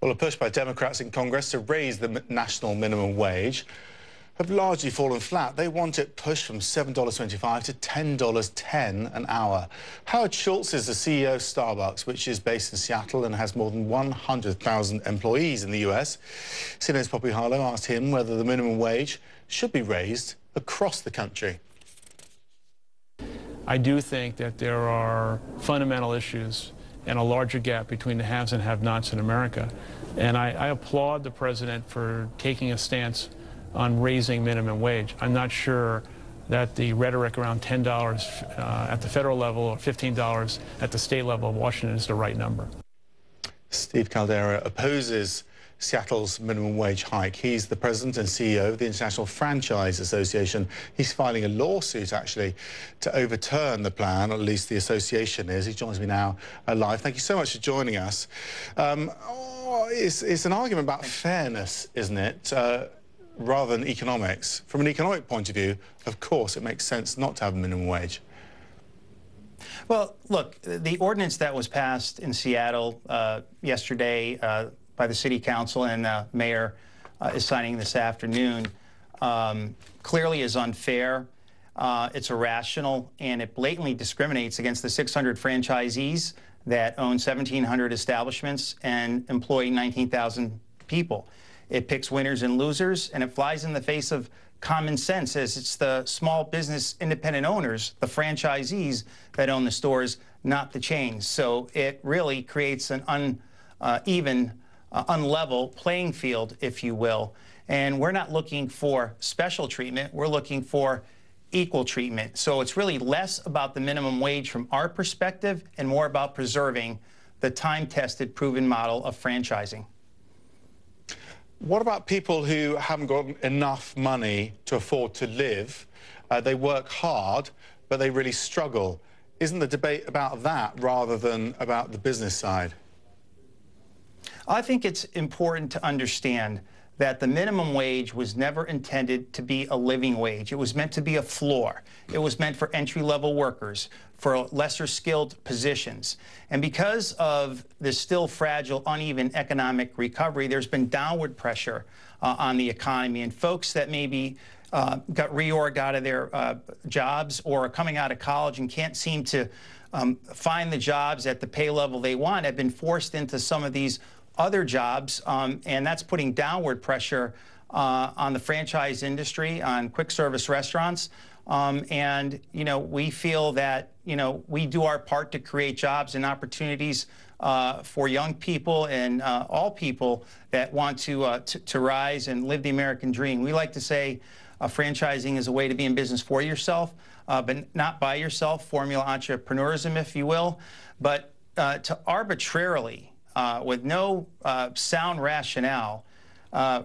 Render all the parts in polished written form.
Well, a push by Democrats in Congress to raise the national minimum wage have largely fallen flat. They want it pushed from $7.25 to $10.10 an hour. Howard Schultz is the CEO of Starbucks, which is based in Seattle and has more than 100,000 employees in the US. CNN's Poppy Harlow asked him whether the minimum wage should be raised across the country. I do think that there are fundamental issues and a larger gap between the haves and have-nots in America. And I applaud the president for taking a stance on raising minimum wage. I'm not sure that the rhetoric around $10 at the federal level or $15 at the state level of Washington is the right number. Steve Caldeira opposes Seattle's minimum wage hike. He's the president and CEO of the International Franchise Association. He's filing a lawsuit, actually, to overturn the plan, or at least the association is. He joins me now live. Thank you so much for joining us. It's an argument about fairness, isn't it, rather than economics. From an economic point of view, of course, it makes sense not to have a minimum wage. Well, look, the ordinance that was passed in Seattle yesterday by the city council and mayor is signing this afternoon clearly is unfair. It's irrational, and it blatantly discriminates against the 600 franchisees that own 1,700 establishments and employ 19,000 people. It picks winners and losers, and it flies in the face of common sense, as it's the small business independent owners, the franchisees, that own the stores, not the chains. So it really creates an uneven, unlevel playing field, if you will. And we're not looking for special treatment. We're looking for equal treatment. So it's really less about the minimum wage from our perspective and more about preserving the time-tested, proven model of franchising. What about people who haven't got enough money to afford to live? They work hard, but they really struggle. Isn't the debate about that rather than about the business side? I think it's important to understand that the minimum wage was never intended to be a living wage. It was meant to be a floor. It was meant for entry-level workers, for lesser skilled positions. And because of this still fragile, uneven economic recovery, there's been downward pressure on the economy. And folks that maybe got reorged out of their jobs or are coming out of college and can't seem to find the jobs at the pay level they want have been forced into some of these other jobs, and that's putting downward pressure on the franchise industry, on quick service restaurants. And, you know, we feel that, you know, we do our part to create jobs and opportunities for young people and all people that want to rise and live the American dream. We like to say franchising is a way to be in business for yourself, but not by yourself, formula entrepreneurism, if you will. But to arbitrarily, with no sound rationale,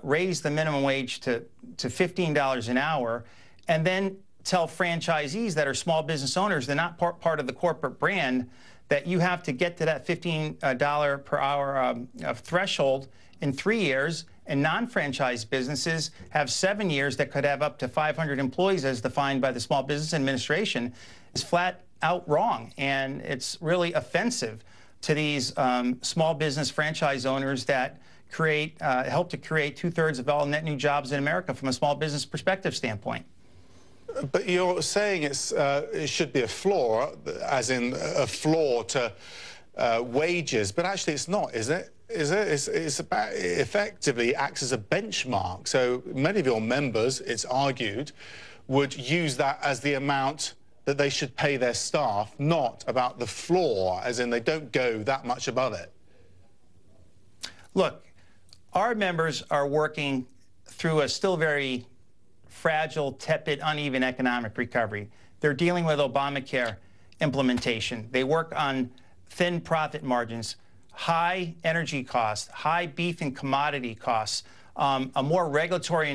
raise the minimum wage to $15 an hour, and then tell franchisees that are small business owners, they're not part of the corporate brand, that you have to get to that $15 per hour threshold in 3 years, and non-franchise businesses have 7 years that could have up to 500 employees as defined by the Small Business Administration, is flat out wrong. And it's really offensive to these small business franchise owners that help to create 2/3 of all net new jobs in America from a small business perspective standpoint. But you're saying it should be a floor, as in a floor to wages, but actually it's not, is it? It's about, it effectively acts as a benchmark. So many of your members, it's argued, would use that as the amount that they should pay their staff, not about the floor, as in they don't go that much above it. Look, our members are working through a still very fragile, tepid, uneven economic recovery. They're dealing with Obamacare implementation. They work on thin profit margins, high energy costs, high beef and commodity costs, a more regulatory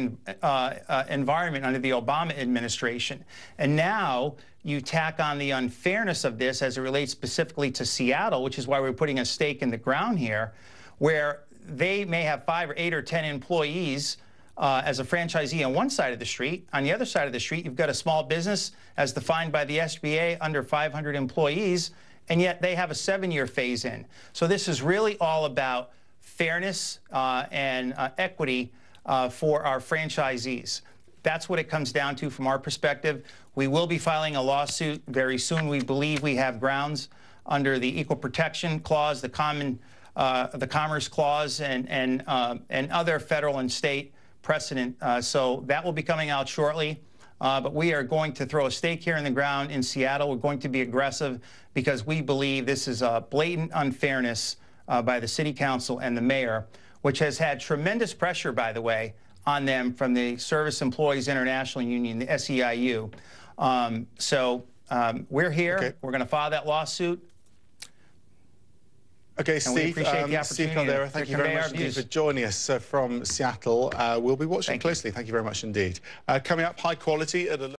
environment under the Obama administration. And now you tack on the unfairness of this as it relates specifically to Seattle, which is why we're putting a stake in the ground here, where they may have 5 or 8 or 10 employees as a franchisee on one side of the street. On the other side of the street, you've got a small business as defined by the SBA under 500 employees, and yet they have a 7-year phase-in. So this is really all about fairness and equity for our franchisees. That's what it comes down to from our perspective. We will be filing a lawsuit very soon. We believe we have grounds under the Equal Protection Clause, the Commerce Clause, and other federal and state precedent. So that will be coming out shortly. But we are going to throw a stake here in the ground in Seattle. We're going to be aggressive because we believe this is a blatant unfairness by the City Council and the Mayor, which has had tremendous pressure, by the way, on them from the Service Employees International Union, the SEIU. We're here. Okay. We're going to file that lawsuit. Okay, Steve, Steve Caldeira, thank you very much indeed for joining us from Seattle. We'll be watching closely. Thank you very much indeed. Coming up, high quality at